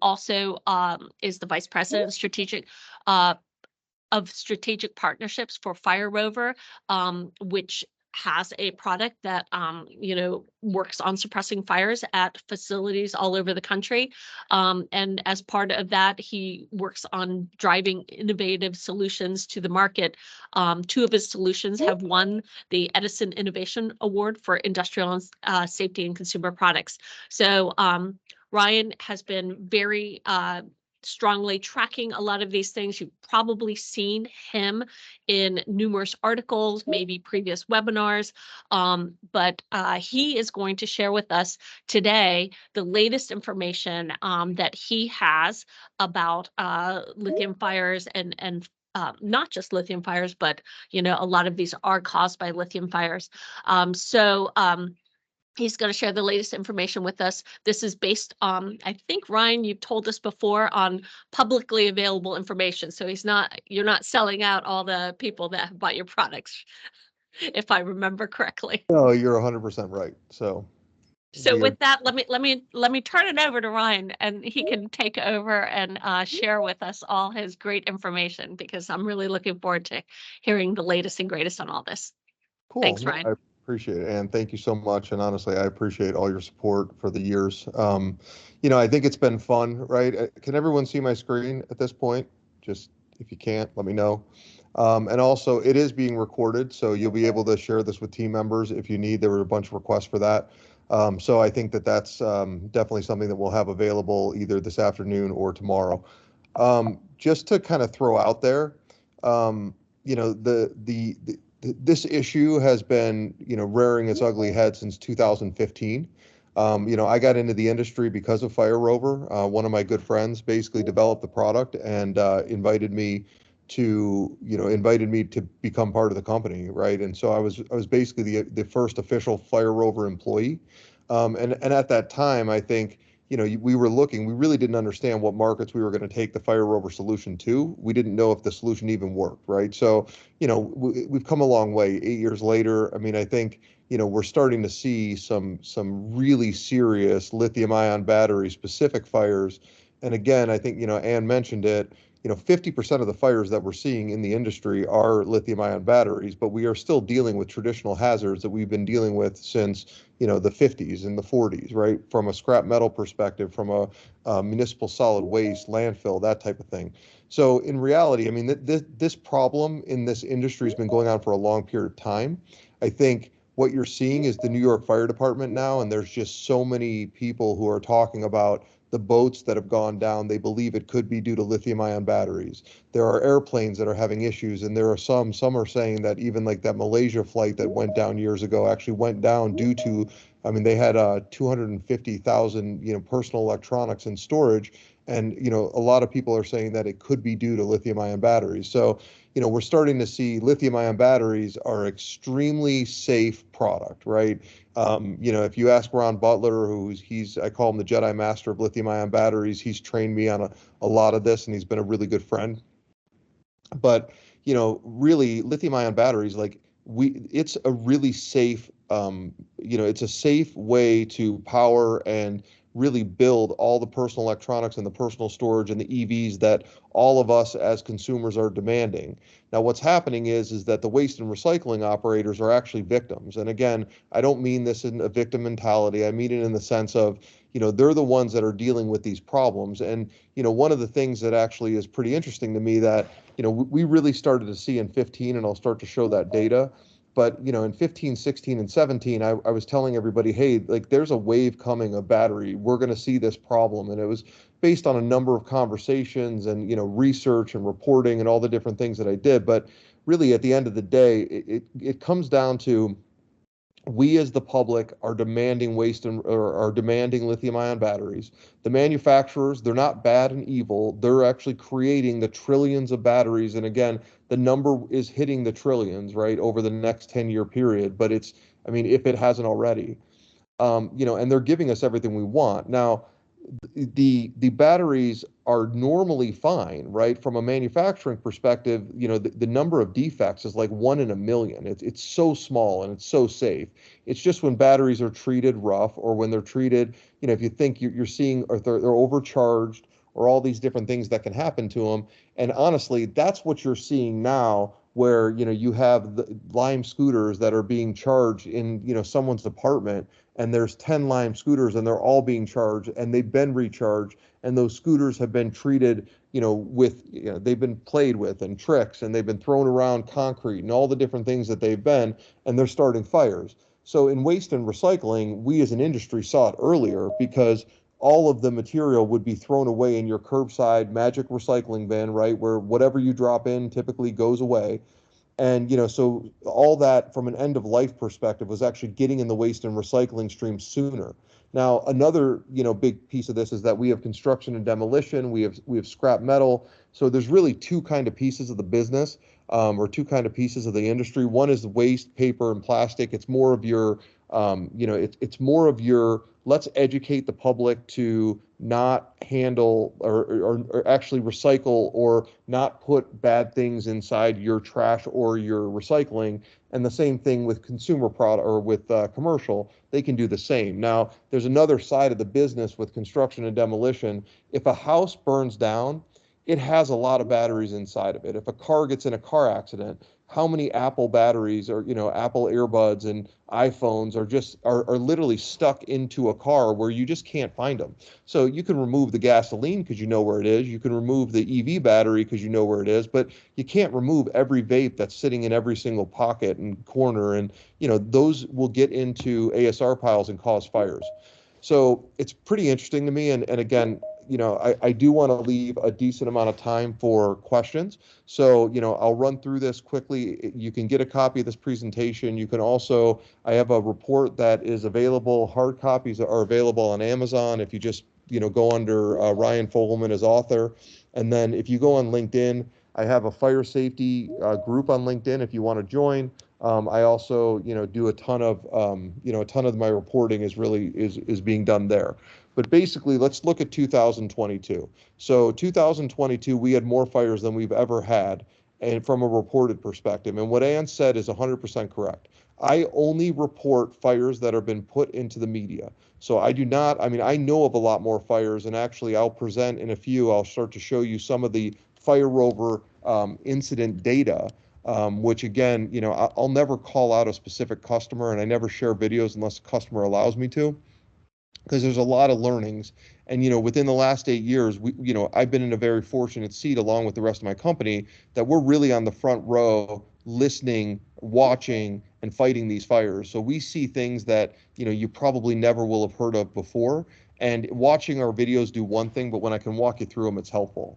also is the vice president uh, of strategic partnerships for Fire Rover, which has a product that works on suppressing fires at facilities all over the country. And as part of that, he works on driving innovative solutions to the market. Two of his solutions have won the Edison Innovation Award for Industrial Safety and Consumer Products. So Ryan has been very strongly tracking a lot of these things. You've probably seen him in numerous articles, maybe previous webinars, but he is going to share with us today the latest information that he has about lithium fires and not just lithium fires, but a lot of these are caused by lithium fires. He's going to share the latest information with us. This is based on, I think, Ryan, you've told us before, on publicly available information. So you're not selling out all the people that have bought your products, if I remember correctly. No, you're 100% right. So with that, let me turn it over to Ryan, and he can take over and share with us all his great information, because I'm really looking forward to hearing the latest and greatest on all this. Cool. Thanks, Ryan. I appreciate it. And thank you so much. And honestly, I appreciate all your support for the years. I think it's been fun, right? Can everyone see my screen at this point? Just if you can't, let me know. And also, it is being recorded, so you'll be able to share this with team members if you need. There were a bunch of requests for that. So I think that's definitely something that we'll have available either this afternoon or tomorrow. Just to kind of throw out there, this issue has been, rearing its ugly head since 2015. I got into the industry because of Fire Rover. One of my good friends basically developed the product and invited me to become part of the company, right? And so I was basically the first official Fire Rover employee. And at that time, I think, we really didn't understand what markets we were going to take the Fire Rover solution to. We didn't know if the solution even worked, right? So, we've come a long way. 8 years later, I mean, I think, we're starting to see some really serious lithium-ion battery specific fires. And again, I think, Ann mentioned it, 50% of the fires that we're seeing in the industry are lithium-ion batteries, but we are still dealing with traditional hazards that we've been dealing with since, the 50s and the 40s, right? From a scrap metal perspective, from a municipal solid waste, landfill, that type of thing. So in reality, I mean, this problem in this industry has been going on for a long period of time. I think what you're seeing is the New York Fire Department now, and there's just so many people who are talking about the boats that have gone down. They believe it could be due to lithium-ion batteries. There are airplanes that are having issues, and there are some are saying that even like that Malaysia flight that went down years ago actually went down due to, I mean, they had 250,000, personal electronics in storage. And, a lot of people are saying that it could be due to lithium-ion batteries. So, we're starting to see lithium-ion batteries are extremely safe product, right? If you ask Ron Butler, I call him the Jedi Master of lithium-ion batteries. He's trained me on a lot of this, and he's been a really good friend. But, really lithium-ion batteries, it's a really safe, it's a safe way to power and really build all the personal electronics and the personal storage and the EVs that all of us as consumers are demanding. Now, what's happening is that the waste and recycling operators are actually victims. And again, I don't mean this in a victim mentality. I mean it in the sense of, they're the ones that are dealing with these problems. And, one of the things that actually is pretty interesting to me that, we really started to see in 15, and I'll start to show that data. But, in 15, 16, and 17, I was telling everybody, hey, there's a wave coming of battery. We're going to see this problem. And it was based on a number of conversations and, research and reporting and all the different things that I did. But really, at the end of the day, it comes down to we as the public are demanding are demanding lithium-ion batteries. The manufacturers, they're not bad and evil. They're actually creating the trillions of batteries. And again, the number is hitting the trillions, right, over the next 10-year period. But if it hasn't already, and they're giving us everything we want. Now, the batteries are normally fine, right? From a manufacturing perspective, the number of defects is like 1 in 1 million. It's so small and it's so safe. It's just when batteries are treated rough, or when they're treated, if you think you're seeing, or they're overcharged, or all these different things that can happen to them. And honestly, that's what you're seeing now, where you have the Lime scooters that are being charged in someone's apartment, and there's 10 Lime scooters and they're all being charged and they've been recharged, and those scooters have been treated with they've been played with and tricks, and they've been thrown around concrete and all the different things that they've been, and they're starting fires. So in waste and recycling, we as an industry saw it earlier, because all of the material would be thrown away in your curbside magic recycling bin, right, where whatever you drop in typically goes away. And so all that, from an end of life perspective, was actually getting in the waste and recycling stream sooner. Now, another big piece of this is that we have construction and demolition, we have scrap metal. So there's really two kind of pieces of the business, or two kind of pieces of the industry. One is waste, paper, and plastic. It's more of your it's more of your, let's educate the public to not handle, or actually recycle, or not put bad things inside your trash or your recycling. And the same thing with consumer product, or with commercial, they can do the same. Now, there's another side of the business with construction and demolition. If a house burns down, it has a lot of batteries inside of it. If a car gets in a car accident, how many Apple batteries, or Apple earbuds and iPhones are literally stuck into a car where you just can't find them. So you can remove the gasoline because you know where it is. You can remove the EV battery because you know where it is, but you can't remove every vape that's sitting in every single pocket and corner. And those will get into ASR piles and cause fires. So it's pretty interesting to me. And again, I do want to leave a decent amount of time for questions. So, I'll run through this quickly. You can get a copy of this presentation. You can also, I have a report that is available. Hard copies are available on Amazon. If you just, go under Ryan Fogelman as author. And then if you go on LinkedIn, I have a fire safety group on LinkedIn if you want to join. I also, do a ton of my reporting is being done there. But basically, let's look at 2022. So 2022, we had more fires than we've ever had, and from a reported perspective. And what Ann said is 100% correct. I only report fires that have been put into the media. So I do not, I know of a lot more fires, and actually I'll present in a few, I'll start to show you some of the Fire Rover incident data, which again, I'll never call out a specific customer, and I never share videos unless the customer allows me to, because there's a lot of learnings. And within the last 8 years, I've been in a very fortunate seat, along with the rest of my company, that we're really on the front row, listening, watching, and fighting these fires. So we see things that you probably never will have heard of before. And watching our videos do one thing, but when I can walk you through them, it's helpful.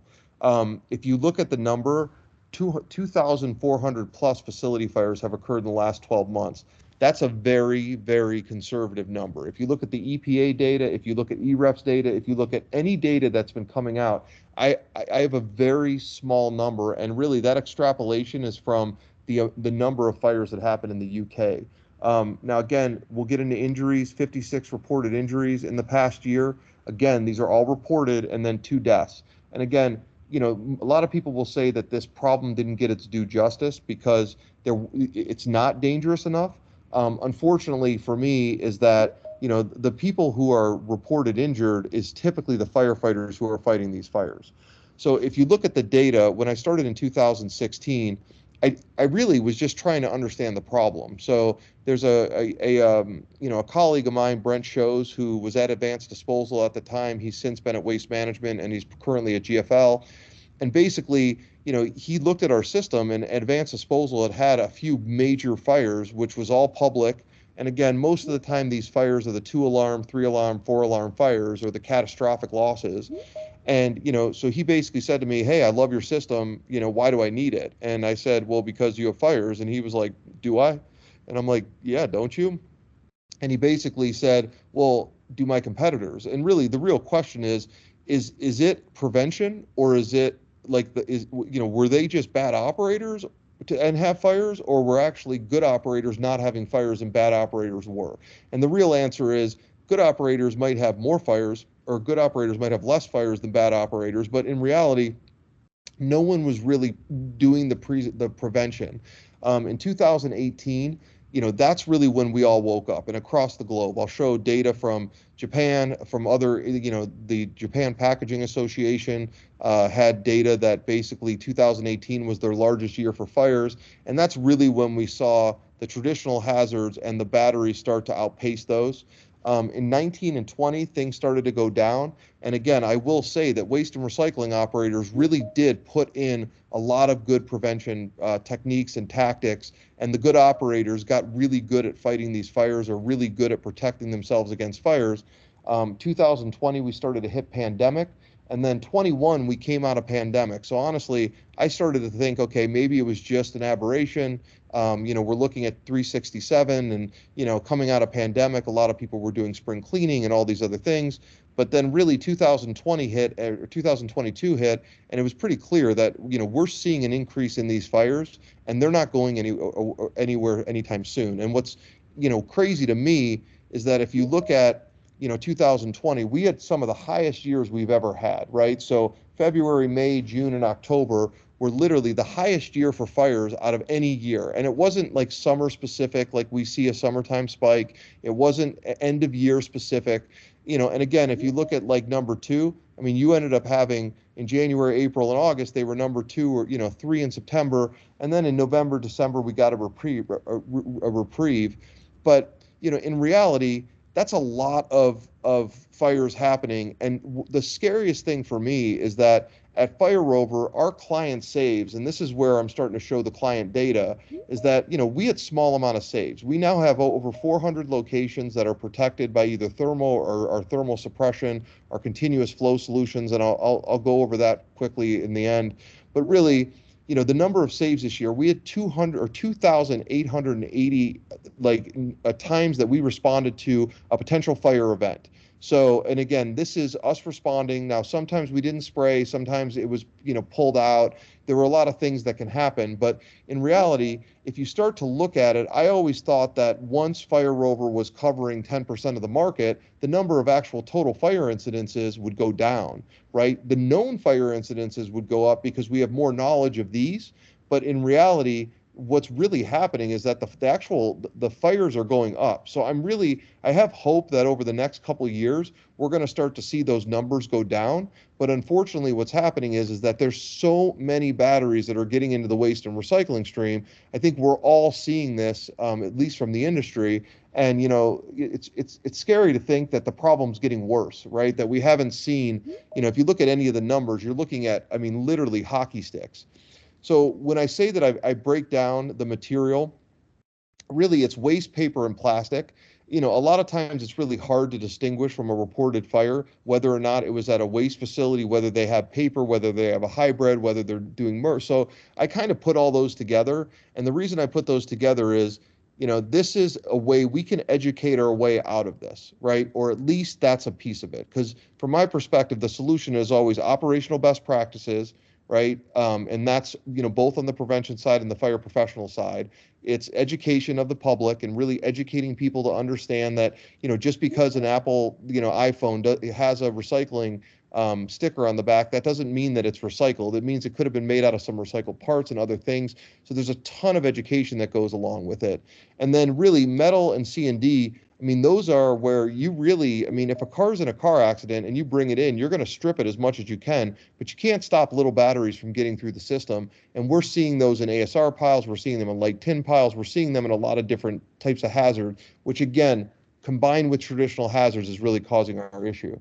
If you look at the number, 2,400 plus facility fires have occurred in the last 12 months. That's a very, very conservative number. If you look at the EPA data, if you look at EREF's data, if you look at any data that's been coming out, I have a very small number, and really that extrapolation is from the number of fires that happened in the UK. Now, again, we'll get into injuries. 56 reported injuries in the past year. Again, these are all reported, and then 2 deaths. And again, a lot of people will say that this problem didn't get its due justice because it's not dangerous enough. Unfortunately for me, is that the people who are reported injured is typically the firefighters who are fighting these fires. So if you look at the data, when I started in 2016, I really was just trying to understand the problem. So there's a colleague of mine, Brent Shows, who was at Advanced Disposal at the time. He's since been at Waste Management, and he's currently at GFL. And basically, he looked at our system, and Advanced Disposal had a few major fires, which was all public. And again, most of the time, these fires are the 2-alarm, 3-alarm, 4-alarm fires, or the catastrophic losses. And, so he basically said to me, "Hey, I love your system. Why do I need it?" And I said, "Well, because you have fires." And he was like, "Do I?" And I'm like, "Yeah, don't you?" And he basically said, "Well, do my competitors?" And really, the real question is it prevention, or is it like were they just bad operators and have fires, or were actually good operators not having fires and bad operators were? And the real answer is good operators might have more fires, or good operators might have less fires than bad operators, but in reality, no one was really doing the prevention. In 2018, that's really when we all woke up, and across the globe. I'll show data from Japan, from other, the Japan Packaging Association had data that basically 2018 was their largest year for fires, and that's really when we saw the traditional hazards and the batteries start to outpace those. In 19 and 20, things started to go down. And again, I will say that waste and recycling operators really did put in a lot of good prevention techniques and tactics. And the good operators got really good at fighting these fires, or really good at protecting themselves against fires. 2020, we started to hit pandemic. And then 21, we came out of pandemic. So honestly, I started to think, okay, maybe it was just an aberration. We're looking at 367, and, coming out of pandemic, a lot of people were doing spring cleaning and all these other things. But then really 2020 hit, or 2022 hit, and it was pretty clear that, we're seeing an increase in these fires, and they're not going anywhere anytime soon. And what's, crazy to me is that if you look at, 2020, we had some of the highest years we've ever had, right? So February, May, June, and October were literally the highest year for fires out of any year. And it wasn't like summer specific, like we see a summertime spike. It wasn't end of year specific, and again, if you look at like number two, I mean, you ended up having in January, April, and August, they were number two, or, three in September. And then in November, December, we got a reprieve. But, in reality, that's a lot of fires happening. And the scariest thing for me is that at Fire Rover, our client saves, and this is where I'm starting to show the client data, is that, we had small amount of saves. We now have over 400 locations that are protected by either thermal or thermal suppression or continuous flow solutions, and I'll go over that quickly in the end. But really, the number of saves this year, we had 200 or 2,880 times that we responded to a potential fire event. So, and again, this is us responding. Now, sometimes we didn't spray, sometimes it was, pulled out. There were a lot of things that can happen, but in reality, if you start to look at it, I always thought that once Fire Rover was covering 10% of the market, the number of actual total fire incidences would go down, right? The known fire incidences would go up because we have more knowledge of these, but in reality, what's really happening is that the fires are going up. So I have hope that over the next couple of years, we're going to start to see those numbers go down. But unfortunately, what's happening is that there's so many batteries that are getting into the waste and recycling stream. I think we're all seeing this, at least from the industry. And, it's scary to think that the problem's getting worse, right? That we haven't seen, if you look at any of the numbers, you're looking at, literally hockey sticks. So when I say that I break down the material, really it's waste, paper, and plastic. A lot of times it's really hard to distinguish from a reported fire, whether or not it was at a waste facility, whether they have paper, whether they have a hybrid, whether they're doing MER. So I kind of put all those together. And the reason I put those together is, this is a way we can educate our way out of this, right? Or at least that's a piece of it. Because from my perspective, the solution is always operational best practices, right? And that's, both on the prevention side and the fire professional side. It's education of the public and really educating people to understand that, just because an Apple, iPhone has a recycling sticker on the back, that doesn't mean that it's recycled. It means it could have been made out of some recycled parts and other things. So there's a ton of education that goes along with it. And then really metal and C&D, those are where you really, if a car's in a car accident and you bring it in, you're going to strip it as much as you can, but you can't stop little batteries from getting through the system. And we're seeing those in ASR piles. We're seeing them in light tin piles. We're seeing them in a lot of different types of hazard, which again, combined with traditional hazards, is really causing our issue.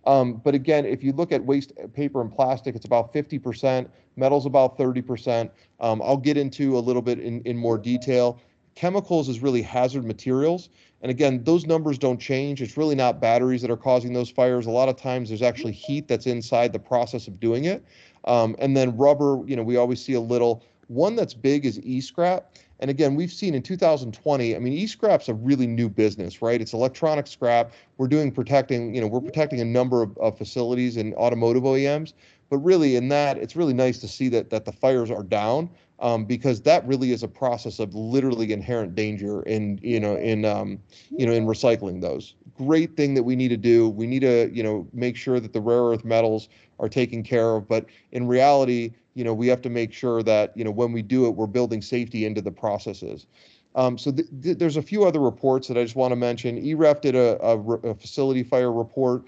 But again, if you look at waste, paper, and plastic, it's about 50%. Metal's about 30%. I'll get into a little bit in more detail. Chemicals is really hazard materials. And again, those numbers don't change. It's really not batteries that are causing those fires. A lot of times there's actually heat that's inside the process of doing it. And then rubber, we always see a little. One that's big is e-scrap. And again, we've seen in 2020, e-scrap's a really new business, right? It's electronic scrap. We're protecting a number of facilities and automotive OEMs. But really in that, it's really nice to see that the fires are down. because that really is a process of literally inherent danger in, in recycling those. Great thing that we need to do. We need to, make sure that the rare earth metals are taken care of. But in reality, we have to make sure that, when we do it, we're building safety into the processes. So there's a few other reports that I just want to mention. EREF did a facility fire report.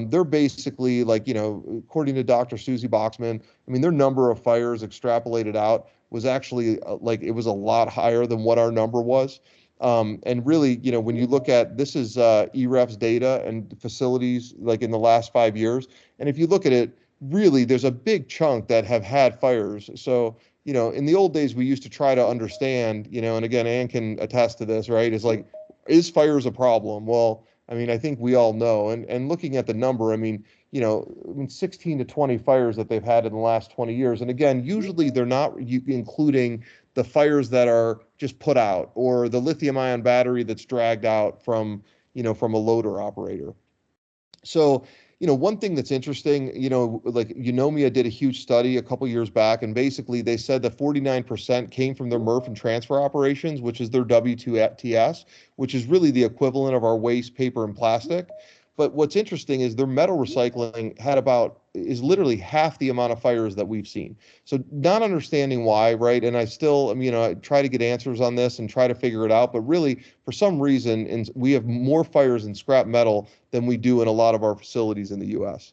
They're basically like, according to Dr. Susie Boxman, I mean, their number of fires extrapolated out was actually like it was a lot higher than what our number was. And really, when you look at this is EREF's data and facilities like in the last 5 years, and if you look at it, really, there's a big chunk that have had fires. So, in the old days, we used to try to understand, and again, Ann can attest to this, right? Is like, is fires a problem? Well, I mean, I think we all know. And looking at the number, I mean, 16 to 20 fires that they've had in the last 20 years. And again, usually they're not including the fires that are just put out or the lithium-ion battery that's dragged out from, from a loader operator. So, one thing that's interesting, like Eunomia did a huge study a couple years back, and basically they said that 49% came from their MRF and transfer operations, which is their W2TS, which is really the equivalent of our waste, paper, and plastic. But what's interesting is their metal recycling is literally half the amount of fires that we've seen. So not understanding why, right? And I still, I try to get answers on this and try to figure it out. But really, for some reason, we have more fires in scrap metal than we do in a lot of our facilities in the U.S.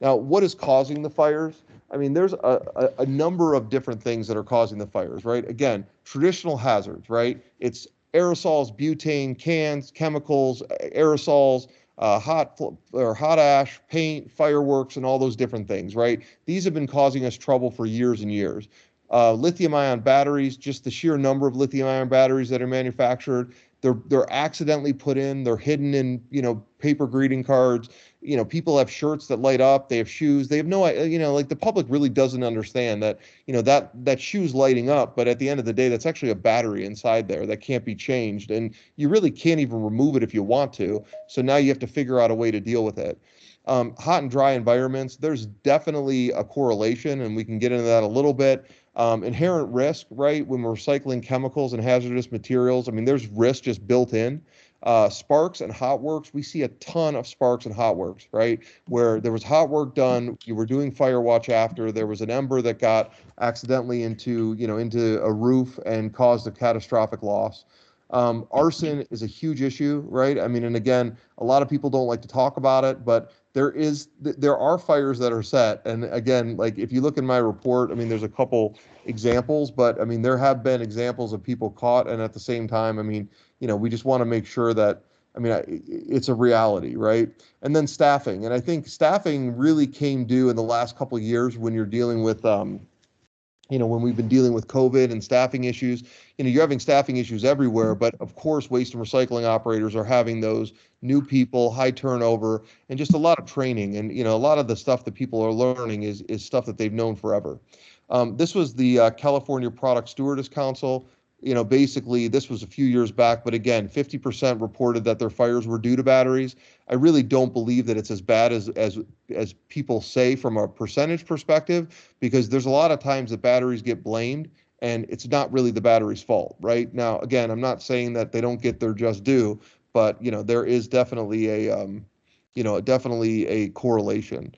Now, what is causing the fires? I mean, there's a number of different things that are causing the fires, right? Again, traditional hazards, right? It's aerosols, butane, cans, chemicals, aerosols, hot ash, paint, fireworks, and all those different things, right? These have been causing us trouble for years and years. Lithium-ion batteries, just the sheer number of lithium-ion batteries that are manufactured, they're accidentally put in, they're hidden in, paper greeting cards. People have shirts that light up, they have shoes, they have no, like the public really doesn't understand that, that shoe's lighting up, but at the end of the day, that's actually a battery inside there that can't be changed. And you really can't even remove it if you want to. So now you have to figure out a way to deal with it. Hot and dry environments, there's definitely a correlation, and we can get into that a little bit. Inherent risk, right? When we're recycling chemicals and hazardous materials, I mean, there's risk just built in. Sparks and hot works, we see a ton of sparks and hot works, right? Where there was hot work done, you were doing fire watch after, there was an ember that got accidentally into a roof and caused a catastrophic loss. Arson is a huge issue, right? I mean, and again, a lot of people don't like to talk about it, but there are fires that are set. And again, like if you look in my report, I mean, there's a couple examples, but I mean, there have been examples of people caught. And at the same time, I mean, we just want to make sure that, I mean, it's a reality, right? And then staffing. And I think staffing really came due in the last couple of years when you're dealing with, when we've been dealing with COVID and staffing issues, you're having staffing issues everywhere, but of course, waste and recycling operators are having those new people, high turnover, and just a lot of training. And, a lot of the stuff that people are learning is stuff that they've known forever. This was the California Product Stewardess Council. Basically, this was a few years back, but again, 50% reported that their fires were due to batteries. I really don't believe that it's as bad as people say from a percentage perspective, because there's a lot of times that batteries get blamed and it's not really the battery's fault, right? Now, again, I'm not saying that they don't get their just due, but there is definitely a correlation.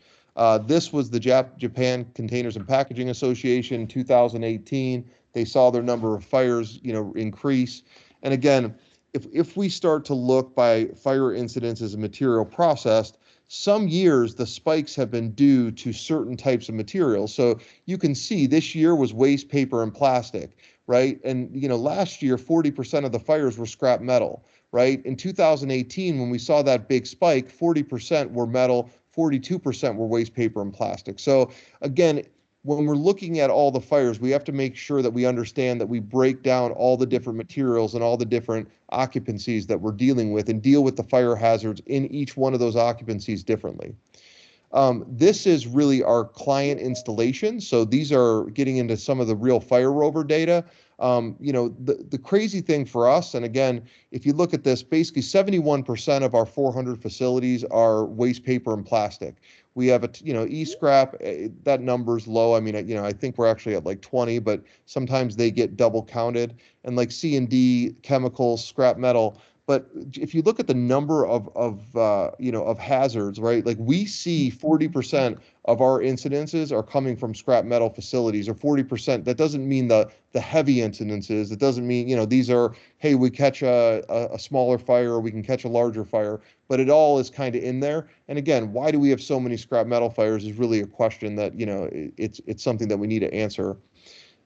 This was the Japan Containers and Packaging Association, 2018. They saw their number of fires, increase. And again, if we start to look by fire incidents as a material processed, some years the spikes have been due to certain types of materials. So you can see this year was waste, paper, and plastic, right? And last year 40% of the fires were scrap metal, right? In 2018, when we saw that big spike, 40% were metal, 42% were waste, paper, and plastic. So again, when we're looking at all the fires, we have to make sure that we understand that we break down all the different materials and all the different occupancies that we're dealing with and deal with the fire hazards in each one of those occupancies differently. This is really our client installation. So these are getting into some of the real Fire Rover data. The crazy thing for us, and again, if you look at this, basically 71% of our 400 facilities are waste paper and plastic. We have e-scrap, that number's low. I mean, I think we're actually at like 20, but sometimes they get double counted. And like C&D, chemicals, scrap metal. But if you look at the number of hazards, right? Like we see 40% of our incidences are coming from scrap metal facilities, or 40%. That doesn't mean the heavy incidences. It doesn't mean, these are, hey, we catch a smaller fire, or we can catch a larger fire, but it all is kind of in there. And again, why do we have so many scrap metal fires is really a question that, it's something that we need to answer.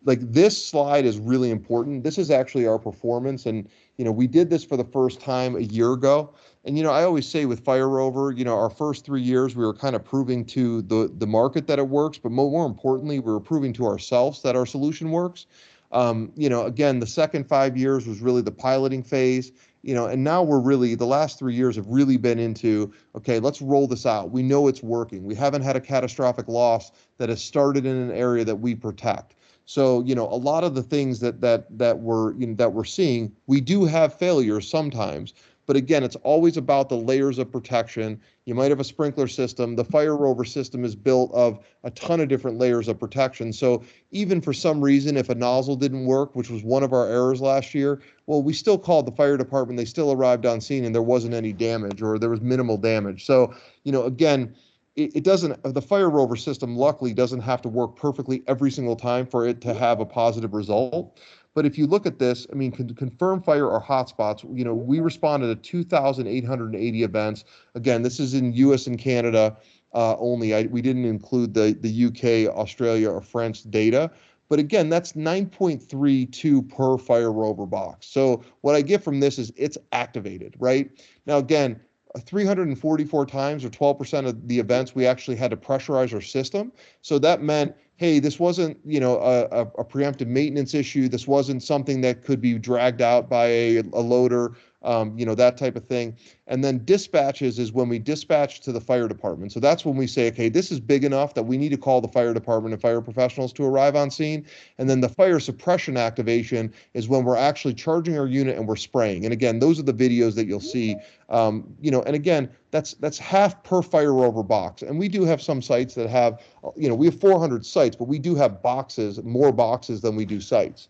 Like this slide is really important. This is actually our performance. And, we did this for the first time a year ago. And, I always say with Fire Rover, our first 3 years, we were kind of proving to the market that it works. But more importantly, we were proving to ourselves that our solution works. Again, the second 5 years was really the piloting phase. And now the last 3 years have really been into, okay, let's roll this out. We know it's working. We haven't had a catastrophic loss that has started in an area that we protect. So, a lot of the things that we're seeing, we do have failures sometimes, but again, it's always about the layers of protection. You might have a sprinkler system. The Fire Rover system is built of a ton of different layers of protection. So even for some reason, if a nozzle didn't work, which was one of our errors last year, well, we still called the fire department. They still arrived on scene and there wasn't any damage, or there was minimal damage. So, again, it doesn't, the Fire Rover system luckily doesn't have to work perfectly every single time for it to have a positive result. But if you look at this, I mean, confirmed fire or hotspots, we responded to 2,880 events. Again, this is in US and Canada only. We didn't include the UK, Australia, or French data. But again, that's 9.32 per Fire Rover box. So what I get from this is it's activated, right? Now, again, 344 times, or 12% of the events, we actually had to pressurize our system. So that meant, hey, this wasn't, a preemptive maintenance issue. This wasn't something that could be dragged out by a loader, that type of thing. And then dispatches is when we dispatch to the fire department. So that's when we say, okay, this is big enough that we need to call the fire department and fire professionals to arrive on scene. And then the fire suppression activation is when we're actually charging our unit and we're spraying. And again, those are the videos that you'll see. And again, that's half per Fire Rover box. And we do have some sites that have, we have 400 sites, but we do have more boxes than we do sites.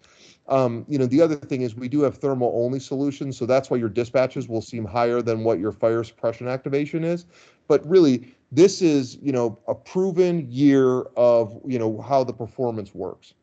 The other thing is we do have thermal only solutions. So that's why your dispatches will seem higher than what your fire suppression activation is. But really, this is, a proven year of, how the performance works.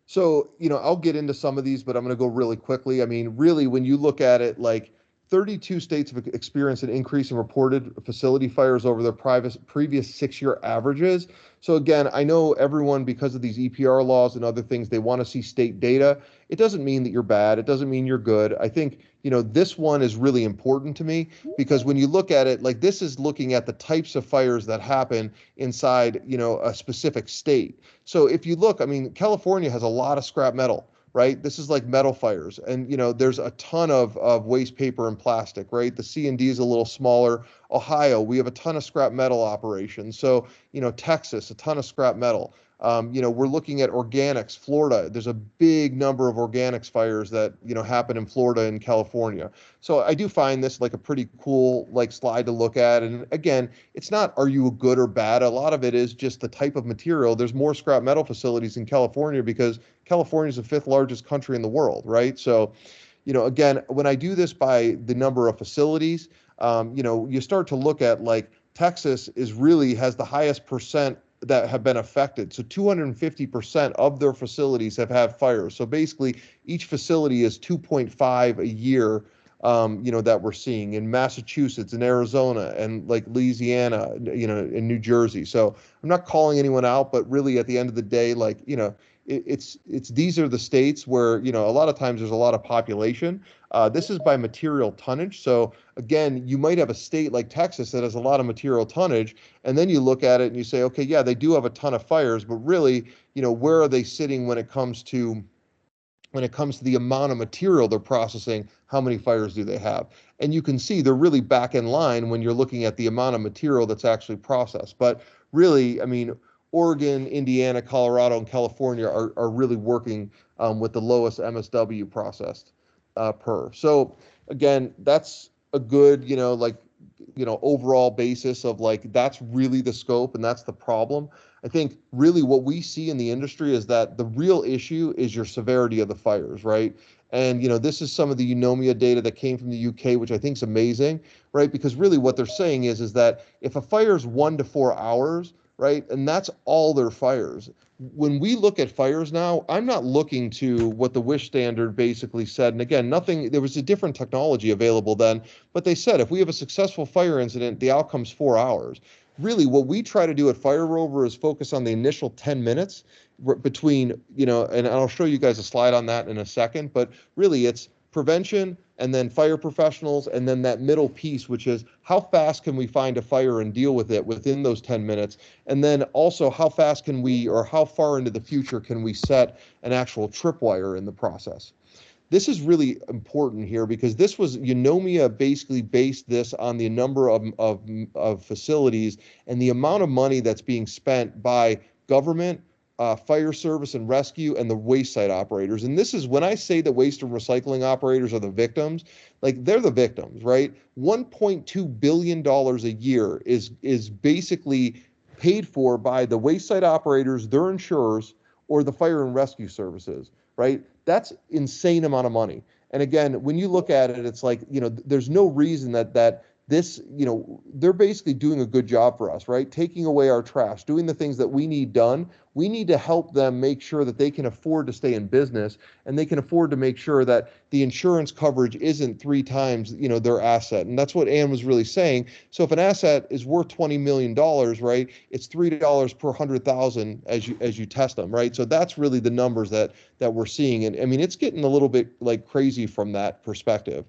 So, I'll get into some of these, but I'm going to go really quickly. I mean, really, when you look at it, like 32 states have experienced an increase in reported facility fires over their previous 6-year averages. So again, I know everyone, because of these EPR laws and other things, they want to see state data. It doesn't mean that you're bad. It doesn't mean you're good. I think, this one is really important to me, because when you look at it, like this is looking at the types of fires that happen inside, a specific state. So if you look, I mean, California has a lot of scrap metal, right? This is like metal fires. And, there's a ton of waste paper and plastic, right? The C&D is a little smaller. Ohio, we have a ton of scrap metal operations. So, Texas, a ton of scrap metal. We're looking at organics. Florida, there's a big number of organics fires that, happen in Florida and California. So I do find this like a pretty cool slide to look at. And again, it's not, are you good or bad? A lot of it is just the type of material. There's more scrap metal facilities in California because California is the 5th largest country in the world, right? So, again, when I do this by the number of facilities, you start to look at Texas has the highest percent that have been affected. So 250% of their facilities have had fires. So basically each facility is 2.5 a year, that we're seeing in Massachusetts and Arizona and Louisiana, in New Jersey. So I'm not calling anyone out, but really at the end of the day, it's these are the states where, a lot of times there's a lot of population. This is by material tonnage. So again, you might have a state like Texas that has a lot of material tonnage, and then you look at it and you say, okay, yeah, they do have a ton of fires, but really, where are they sitting when it comes to when it comes to the amount of material they're processing, how many fires do they have? And you can see they're really back in line when you're looking at the amount of material that's actually processed. But really, I mean, Oregon, Indiana, Colorado, and California are really working with the lowest MSW processed per. So again, that's a good, overall basis of like, that's really the scope and that's the problem. I think really what we see in the industry is that the real issue is your severity of the fires, right? And this is some of the Eunomia data that came from the UK, which I think is amazing, right? Because really what they're saying is that if a fire is 1 to 4 hours, right, and that's all their fires. When we look at fires now, I'm not looking to what the WISH standard basically said. And again, there was a different technology available then, but they said if we have a successful fire incident, the outcome's 4 hours. Really, what we try to do at Fire Rover is focus on the initial 10 minutes between, and I'll show you guys a slide on that in a second, but really it's prevention and then fire professionals and then that middle piece, which is how fast can we find a fire and deal with it within those 10 minutes? And then also how fast can we, or how far into the future can we set an actual tripwire in the process? This is really important here because this was Eunomia basically based this on the number of facilities and the amount of money that's being spent by government, fire service and rescue, and the waste site operators. And this is when I say that waste and recycling operators are the victims, like they're the victims, right? $1.2 billion a year is basically paid for by the waste site operators, their insurers, or the fire and rescue services, right? That's insane amount of money. And again, when you look at it, it's like, there's no reason that this, they're basically doing a good job for us, right? Taking away our trash, doing the things that we need done. We need to help them make sure that they can afford to stay in business and they can afford to make sure that the insurance coverage isn't 3 times, their asset. And that's what Ann was really saying. So if an asset is worth $20 million, right, it's $3 per 100,000 as you test them, right? So that's really the numbers that we're seeing. And I mean, it's getting a little bit like crazy from that perspective.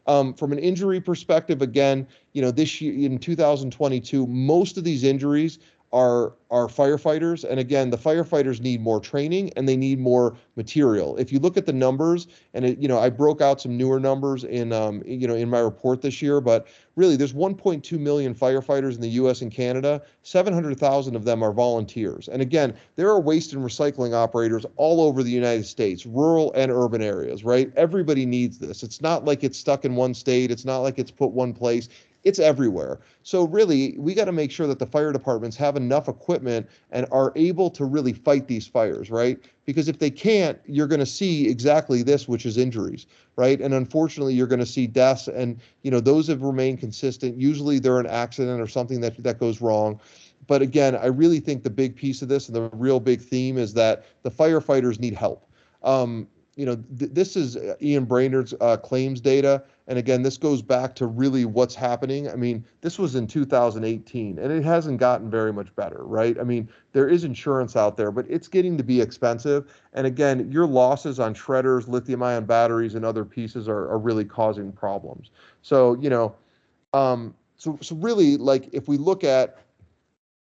From an injury perspective, again, this year in 2022, most of these injuries are firefighters. And again, the firefighters need more training and they need more material. If you look at the numbers, and I broke out some newer numbers in my report this year, but really there's 1.2 million firefighters in the US and Canada. 700,000 of them are volunteers. And again, there are waste and recycling operators all over the United States, rural and urban areas, right? Everybody needs this. It's not like it's stuck in one state. It's not like it's put one place. It's everywhere. So really, we got to make sure that the fire departments have enough equipment and are able to really fight these fires, right? Because if they can't, you're going to see exactly this, which is injuries, right? And unfortunately, you're going to see deaths, and those have remained consistent. Usually, they're an accident or something that goes wrong. But again, I really think the big piece of this and the real big theme is that the firefighters need help. This is Ian Brainerd's claims data. And again, this goes back to really what's happening. I mean, this was in 2018, and it hasn't gotten very much better, right? I mean, there is insurance out there, but it's getting to be expensive. And again, your losses on shredders, lithium-ion batteries, and other pieces are really causing problems. So, so really, like, if we look at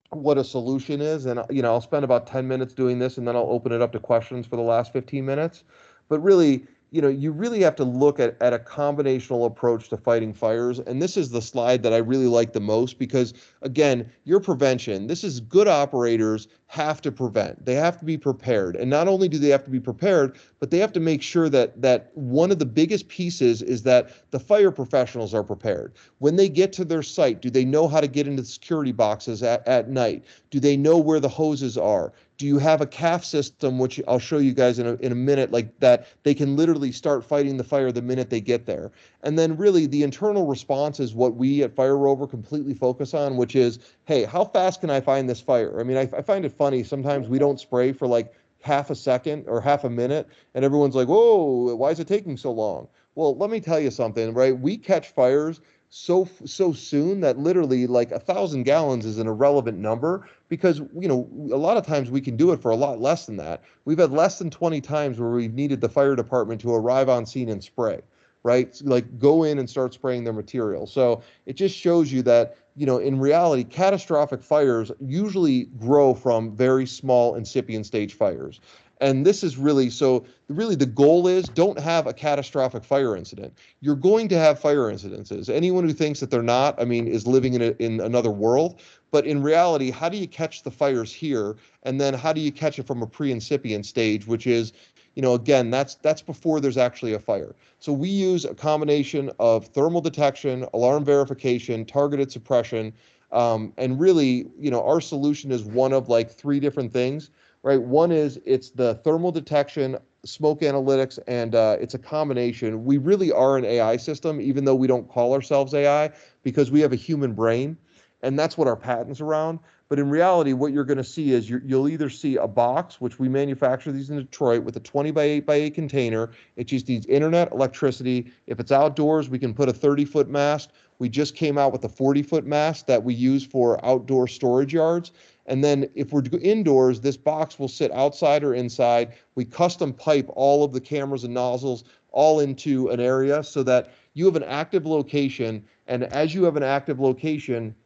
what a solution is, and I'll spend about 10 minutes doing this, and then I'll open it up to questions for the last 15 minutes. But really, you really have to look at a combinational approach to fighting fires. And this is the slide that I really like the most because, again, your prevention, this is good operators have to prevent. They have to be prepared. And not only do they have to be prepared, but they have to make sure that one of the biggest pieces is that the fire professionals are prepared. When they get to their site, do they know how to get into the security boxes at night? Do they know where the hoses are? Do you have a CAF system, which I'll show you guys in a minute, like that they can literally start fighting the fire the minute they get there? And then really the internal response is what we at Fire Rover completely focus on, which is, hey, how fast can I find this fire? I mean, I find it funny. Sometimes we don't spray for like half a second or half a minute, and everyone's like, whoa, why is it taking so long? Well, let me tell you something, right? We catch fires so soon that literally like 1,000 gallons is an irrelevant number because a lot of times we can do it for a lot less than that. We've had less than 20 times where we've needed the fire department to arrive on scene and spray, right? Like go in and start spraying their material. So it just shows you that in reality, catastrophic fires usually grow from very small incipient stage fires. And this is really, so really the goal is don't have a catastrophic fire incident. You're going to have fire incidences. Anyone who thinks that they're not, I mean, is living in another world. But in reality, how do you catch the fires here? And then how do you catch it from a pre-incipient stage, which is, again, that's before there's actually a fire. So we use a combination of thermal detection, alarm verification, targeted suppression, and really, our solution is one of like three different things, right? One is it's the thermal detection, smoke analytics, and it's a combination. We really are an AI system, even though we don't call ourselves AI, because we have a human brain, and that's what our patent's around. But in reality, what you're going to see is you'll either see a box, which we manufacture these in Detroit with a 20 by 8 by 8 container. It just needs internet, electricity. If it's outdoors, we can put a 30-foot mast. We just came out with a 40-foot mast that we use for outdoor storage yards. And then if we're indoors, this box will sit outside or inside. We custom pipe all of the cameras and nozzles all into an area so that you have an active location. And as you have an active location,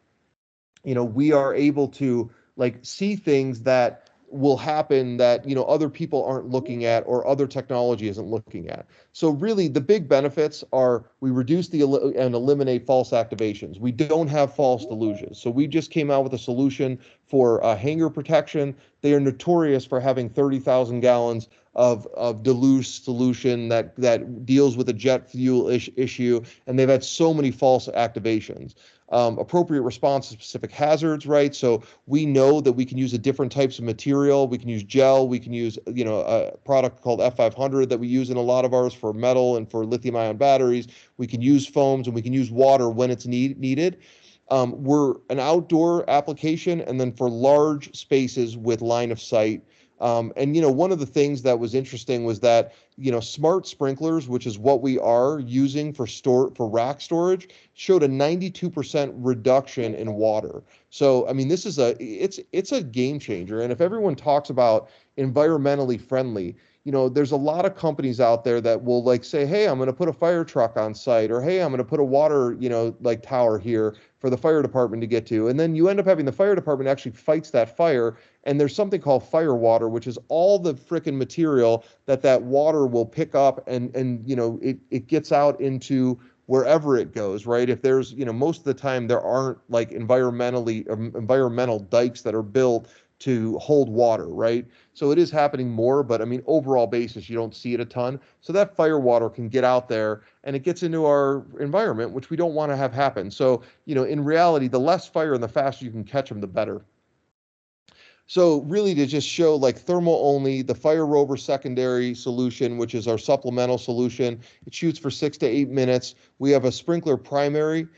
we are able to like see things that will happen that other people aren't looking at or other technology isn't looking at. So really the big benefits are we reduce and eliminate false activations. We don't have false delusions. So we just came out with a solution for hangar protection. They are notorious for having 30,000 gallons of deluge solution that deals with a jet fuel issue, and they've had so many false activations. Appropriate response to specific hazards, right? So we know that we can use a different types of material. We can use gel. We can use, a product called F500 that we use in a lot of ours for metal and for lithium-ion batteries. We can use foams and we can use water when it's needed. We're an outdoor application, and then for large spaces with line of sight. And one of the things that was interesting was that smart sprinklers, which is what we are using for rack storage, showed a 92% reduction in water. So I mean, this is it's a game changer. And if everyone talks about environmentally friendly, there's a lot of companies out there that will like say, hey, I'm going to put a fire truck on site, or hey, I'm going to put a water like tower here for the fire department to get to. And then you end up having the fire department actually fights that fire. And there's something called fire water, which is all the frickin' material that water will pick up, and it gets out into wherever it goes, right? If there's, most of the time there aren't like environmental dikes that are built to hold water, right? So it is happening more, but I mean, overall basis, you don't see it a ton. So that fire water can get out there and it gets into our environment, which we don't want to have happen. So, in reality, the less fire and the faster you can catch them, the better. So really to just show like thermal only, the Fire Rover secondary solution, which is our supplemental solution, it shoots for 6 to 8 minutes. We have a sprinkler primary.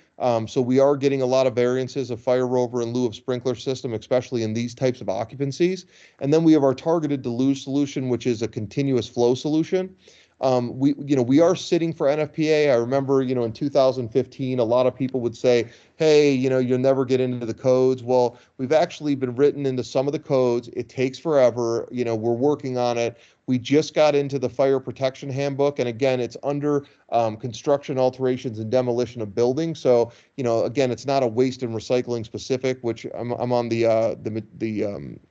So we are getting a lot of variances of Fire Rover in lieu of sprinkler system, especially in these types of occupancies. And then we have our targeted deluge solution, which is a continuous flow solution. We are sitting for NFPA. I remember, in 2015, a lot of people would say, hey, you'll never get into the codes. Well, we've actually been written into some of the codes. It takes forever. We're working on it. We just got into the fire protection handbook. And again, it's under construction alterations and demolition of buildings. So, again, it's not a waste and recycling specific, which I'm on the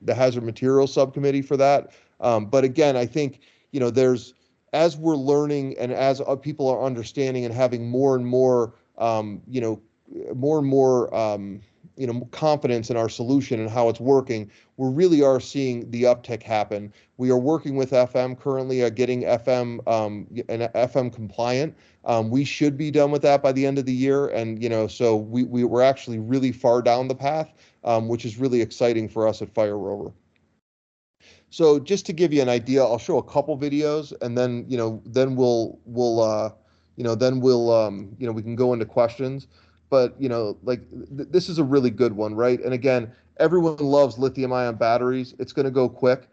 hazard materials subcommittee for that. But again, I think, there's, as we're learning and as people are understanding and having more and more, confidence in our solution and how it's working, we really are seeing the uptick happen. We are working with FM currently at getting FM and FM compliant. We should be done with that by the end of the year, and so we're actually really far down the path, which is really exciting for us at Fire Rover. So just to give you an idea, I'll show a couple videos, and then we can go into questions. But this is a really good one, right? And again, everyone loves lithium-ion batteries. It's going to go quick.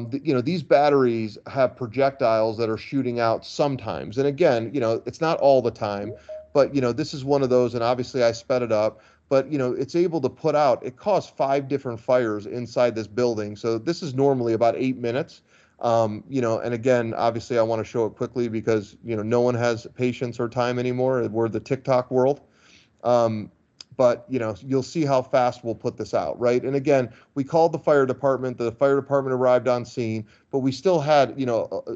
These batteries have projectiles that are shooting out sometimes, and again, it's not all the time, but this is one of those, and obviously I sped it up. But it's able to put out, it caused 5 different fires inside this building. So this is normally about 8 minutes. And again, obviously I want to show it quickly because no one has patience or time anymore. We're the TikTok world. but you'll see how fast we'll put this out, right? And again, we called the fire department. The fire department arrived on scene, but we still had,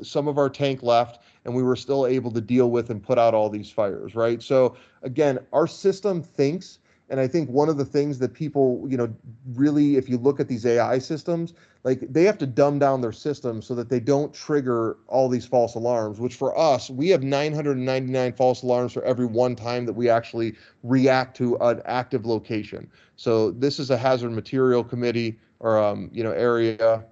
some of our tank left, and we were still able to deal with and put out all these fires, right? So again, our system thinks, and I think one of the things that people, really, if you look at these AI systems, like they have to dumb down their system so that they don't trigger all these false alarms, which for us, we have 999 false alarms for every one time that we actually react to an active location. So this is a hazard material committee or, area.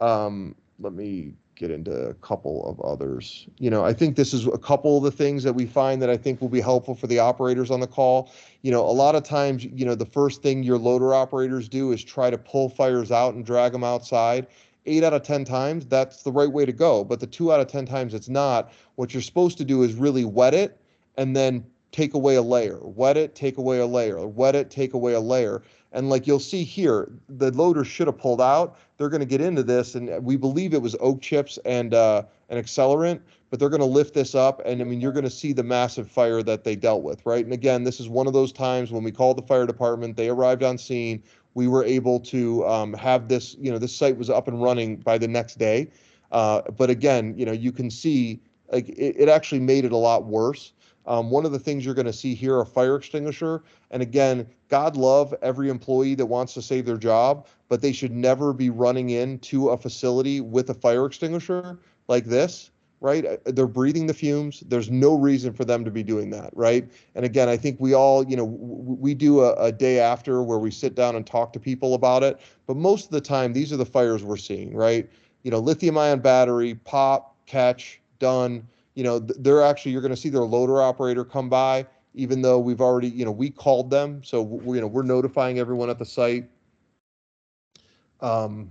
Let me get into a couple of others. I think this is a couple of the things that we find that I think will be helpful for the operators on the call. A lot of times, the first thing your loader operators do is try to pull fires out and drag them outside. 8 out of 10 times, that's the right way to go. But the 2 out of 10 times it's not. What you're supposed to do is really wet it and then take away a layer. Wet it, take away a layer. Wet it, take away a layer. And like you'll see here, the loader should have pulled out. They're going to get into this, and we believe it was oak chips and an accelerant, but they're going to lift this up, and I mean, you're going to see the massive fire that they dealt with, right? And again, this is one of those times when we called the fire department, they arrived on scene. We were able to have this, this site was up and running by the next day. But again, you can see like it actually made it a lot worse. One of the things you're going to see here, a fire extinguisher. And again, God love every employee that wants to save their job, but they should never be running into a facility with a fire extinguisher like this, right? They're breathing the fumes. There's no reason for them to be doing that, right? And again, I think we all, we do a day after where we sit down and talk to people about it. But most of the time, these are the fires we're seeing, right? Lithium-ion battery, pop, catch, done. They're actually, you're going to see their loader operator come by, even though we've already, we called them. So, we're notifying everyone at the site. And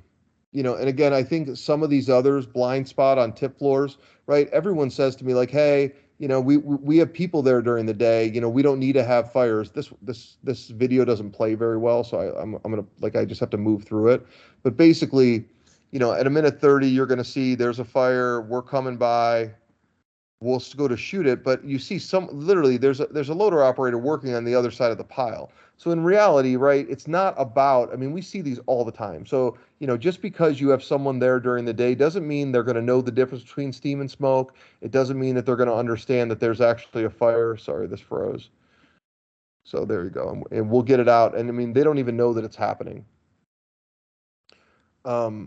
again, I think some of these others, blind spot on tip floors, right? Everyone says to me like, hey, we have people there during the day. We don't need to have fires. This video doesn't play very well, so I'm gonna I just have to move through it. But basically, at a minute 30, you're gonna see there's a fire. We're coming by. We'll go to shoot it, but you see literally there's a loader operator working on the other side of the pile. So in reality, right, it's not about, I mean, we see these all the time. So, just because you have someone there during the day doesn't mean they're going to know the difference between steam and smoke. It doesn't mean that they're going to understand that there's actually a fire. Sorry, this froze. So there you go. And we'll get it out. And I mean, they don't even know that it's happening. I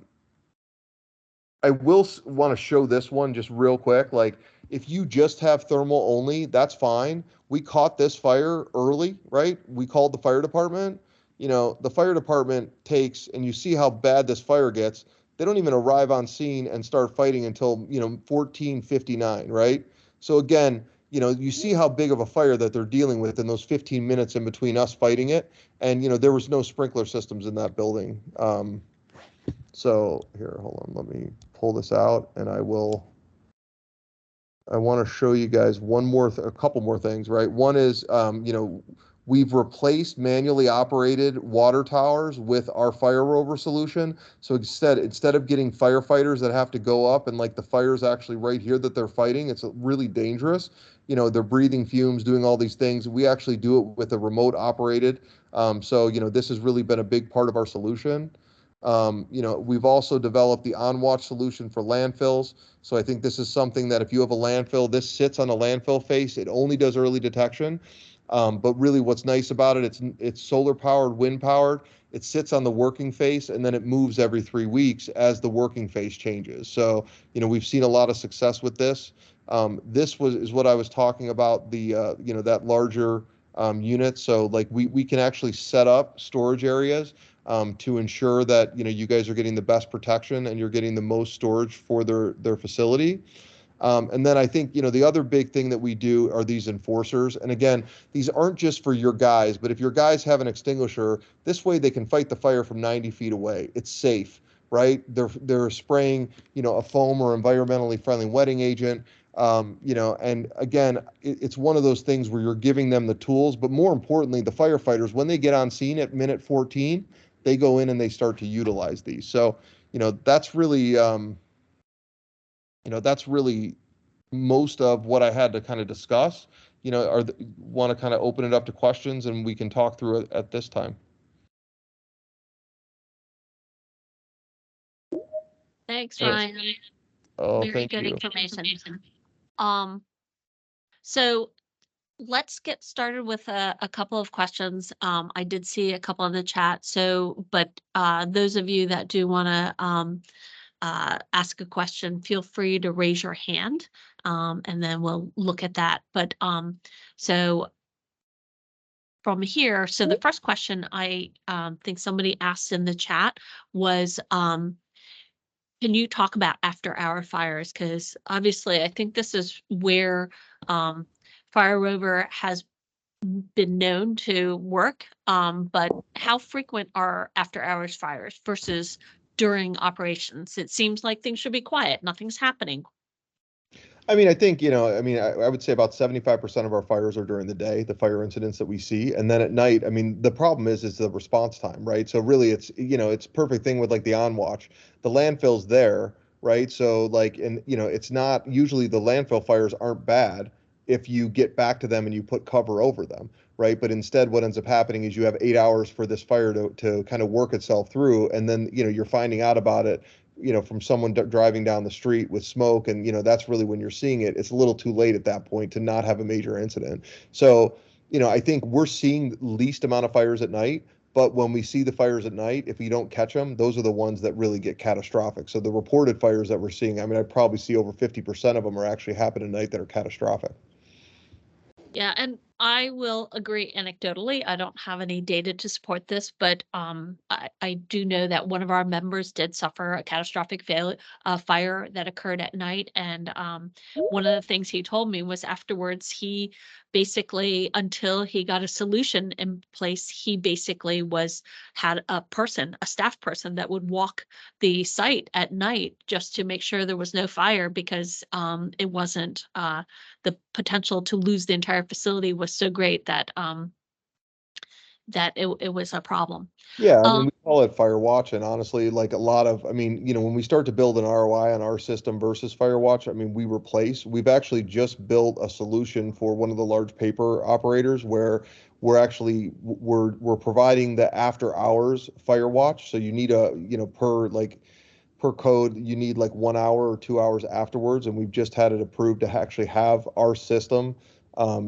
will want to show this one just real quick. Like, if you just have thermal only, that's fine. We caught this fire early, right? We called the fire department. The fire department takes, and you see how bad this fire gets. They don't even arrive on scene and start fighting until, 14:59, right? So again, you see how big of a fire that they're dealing with in those 15 minutes in between us fighting it. And, there was no sprinkler systems in that building. So here, hold on, let me pull this out and I want to show you guys a couple more things, right? One is, we've replaced manually operated water towers with our fire rover solution. So instead of getting firefighters that have to go up and like the fire's actually right here that they're fighting, it's really dangerous. They're breathing fumes, doing all these things. We actually do it with a remote operated. So, this has really been a big part of our solution. We've also developed the on-watch solution for landfills. So I think this is something that if you have a landfill, this sits on a landfill face. It only does early detection. But really what's nice about it, it's solar powered, wind powered. It sits on the working face and then it moves every 3 weeks as the working face changes. So, we've seen a lot of success with this. This is what I was talking about, that larger unit. So like we can actually set up storage areas to ensure that you guys are getting the best protection and you're getting the most storage for their facility. And then I think the other big thing that we do are these enforcers. And again, these aren't just for your guys, but if your guys have an extinguisher, this way they can fight the fire from 90 feet away. It's safe, right? They're spraying a foam or environmentally friendly wetting agent. And again, it's one of those things where you're giving them the tools, but more importantly, the firefighters, when they get on scene at minute 14, they go in and they start to utilize these. So, that's really, that's really most of what I had to kind of discuss. want to kind of open it up to questions and we can talk through it at this time. Thanks, Yeah. Ryan. Oh, Very thank good you. information. So let's get started with a couple of questions. I did see a couple in the chat. But those of you that do want to ask a question, feel free to raise your hand, and then we'll look at that. But so from here, so the first question I think somebody asked in the chat was, can you talk about after-hour fires? Because obviously, I think this is where Fire Rover has been known to work, but how frequent are after-hours fires versus during operations? It seems like things should be quiet, nothing's happening. I mean, I think, I would say about 75% of our fires are during the day, the fire incidents that we see. And then at night, I mean, the problem is the response time, right? So really it's perfect thing with like the on watch. The landfill's there, right? So like, and it's not usually the landfill fires aren't bad if you get back to them and you put cover over them, right? But instead, what ends up happening is you have 8 hours for this fire to kind of work itself through. And then, you're finding out about it from someone driving down the street with smoke. And, that's really when you're seeing it. It's a little too late at that point to not have a major incident. So, I think we're seeing the least amount of fires at night. But when we see the fires at night, if we don't catch them, those are the ones that really get catastrophic. So the reported fires that we're seeing, I mean, I probably see over 50% of them are actually happening at night that are catastrophic. Yeah, and I will agree anecdotally. I don't have any data to support this, but I do know that one of our members did suffer a catastrophic fire that occurred at night. And one of the things he told me was afterwards, he basically, until he got a solution in place, he basically had a staff person that would walk the site at night just to make sure there was no fire, because it wasn't the potential to lose the entire facility was so great that it was a problem. Yeah, I mean, we call it Firewatch, and honestly, like a lot of, I mean, when we start to build an ROI on our system versus Firewatch, I mean, we've actually just built a solution for one of the large paper operators where we're providing the after hours Firewatch. So you need per code, you need like 1 hour or 2 hours afterwards, and we've just had it approved to actually have our system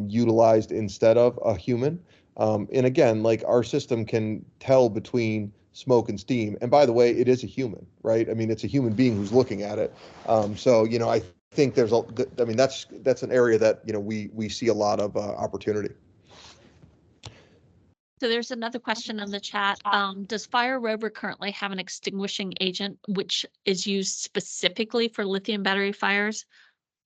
utilized instead of a human. And again, like our system can tell between smoke and steam. And by the way, it is a human, right? I mean, it's a human being who's looking at it. So, I think I mean, that's an area that, we see a lot of opportunity. So there's another question in the chat. Does Fire Rover currently have an extinguishing agent which is used specifically for lithium battery fires?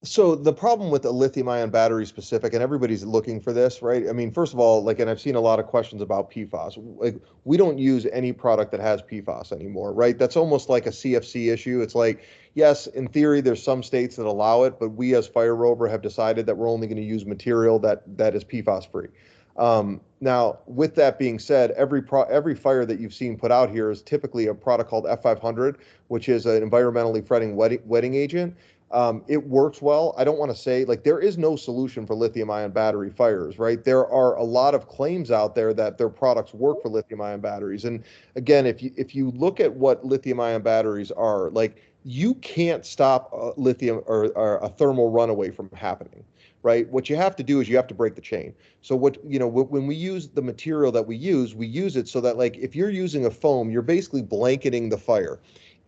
So the problem with a lithium-ion battery specific, and everybody's looking for this, right? I mean, first of all, like, and I've seen a lot of questions about PFAS. Like, we don't use any product that has PFAS anymore, right? That's almost like a CFC issue. It's like, yes, in theory, there's some states that allow it, but we as Fire Rover have decided that we're only going to use material that is PFAS free. Now, with that being said, every fire that you've seen put out here is typically a product called F500, which is an environmentally friendly wetting agent. It works well. I don't want to say like there is no solution for lithium-ion battery fires, right? There are a lot of claims out there that their products work for lithium-ion batteries. And again, if you look at what lithium-ion batteries are, like you can't stop lithium or a thermal runaway from happening, right? What you have to do is you have to break the chain. So when we use the material that we use it so that like if you're using a foam, you're basically blanketing the fire.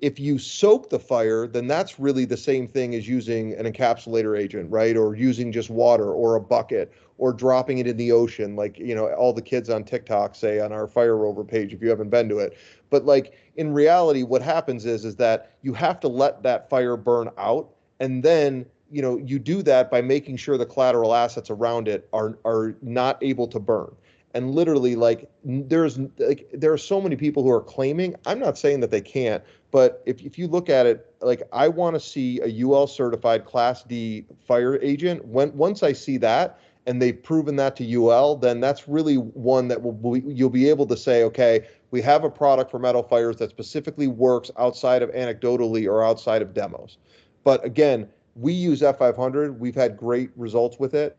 If you soak the fire, then that's really the same thing as using an encapsulator agent, right? Or using just water or a bucket or dropping it in the ocean, like, all the kids on TikTok say on our Fire Rover page, if you haven't been to it. But like in reality, what happens is that you have to let that fire burn out. And then, you do that by making sure the collateral assets around it are not able to burn. And literally, like, there are so many people who are claiming, I'm not saying that they can't, but if you look at it, like I want to see a UL certified Class D fire agent. Once I see that and they've proven that to UL, then that's really one that you'll be able to say, okay, we have a product for metal fires that specifically works outside of anecdotally or outside of demos. But again, we use F500. We've had great results with it.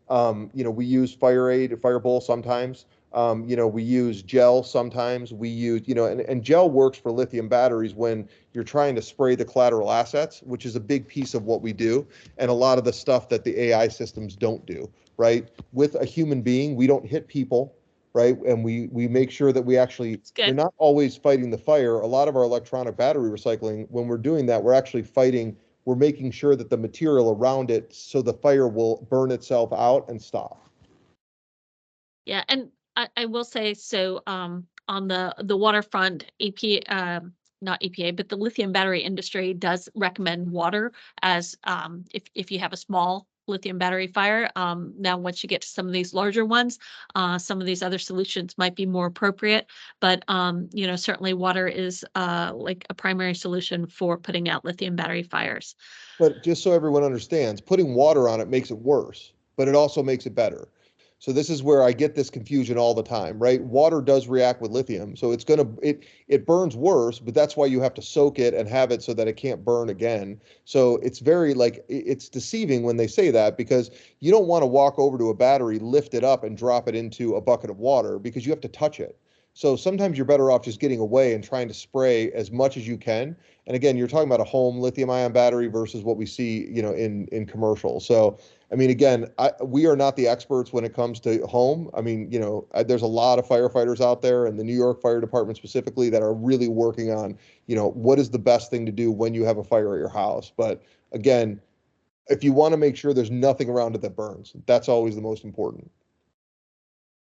We use Firebowl sometimes. We use gel sometimes. We use, and gel works for lithium batteries when you're trying to spray the collateral assets, which is a big piece of what we do, and a lot of the stuff that the AI systems don't do, right? With a human being, we don't hit people, right? And we make sure that It's you're good. not always fighting the fire. A lot of our electronic battery recycling, when we're doing that, we're making sure that the material around it so the fire will burn itself out and stop. Yeah, and I will say so, on the waterfront, not EPA, but the lithium battery industry does recommend water as, if you have a small lithium battery fire. Now, once you get to some of these larger ones, some of these other solutions might be more appropriate, but, certainly water is, like a primary solution for putting out lithium battery fires. But just so everyone understands, putting water on it makes it worse, but it also makes it better. So this is where I get this confusion all the time, right? Water does react with lithium, so it burns worse, but that's why you have to soak it and have it so that it can't burn again. So it's very it's deceiving when they say that, because you don't want to walk over to a battery, lift it up and drop it into a bucket of water, because you have to touch it. So sometimes you're better off just getting away and trying to spray as much as you can. And again, you're talking about a home lithium ion battery versus what we see, in commercial. So, I mean, again, we are not the experts when it comes to home. I mean, there's a lot of firefighters out there, and the New York Fire Department specifically, that are really working on, what is the best thing to do when you have a fire at your house. But again, if you want to make sure there's nothing around it that burns, that's always the most important.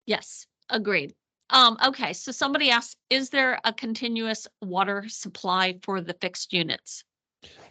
Yes, agreed. Okay, so somebody asked, is there a continuous water supply for the fixed units?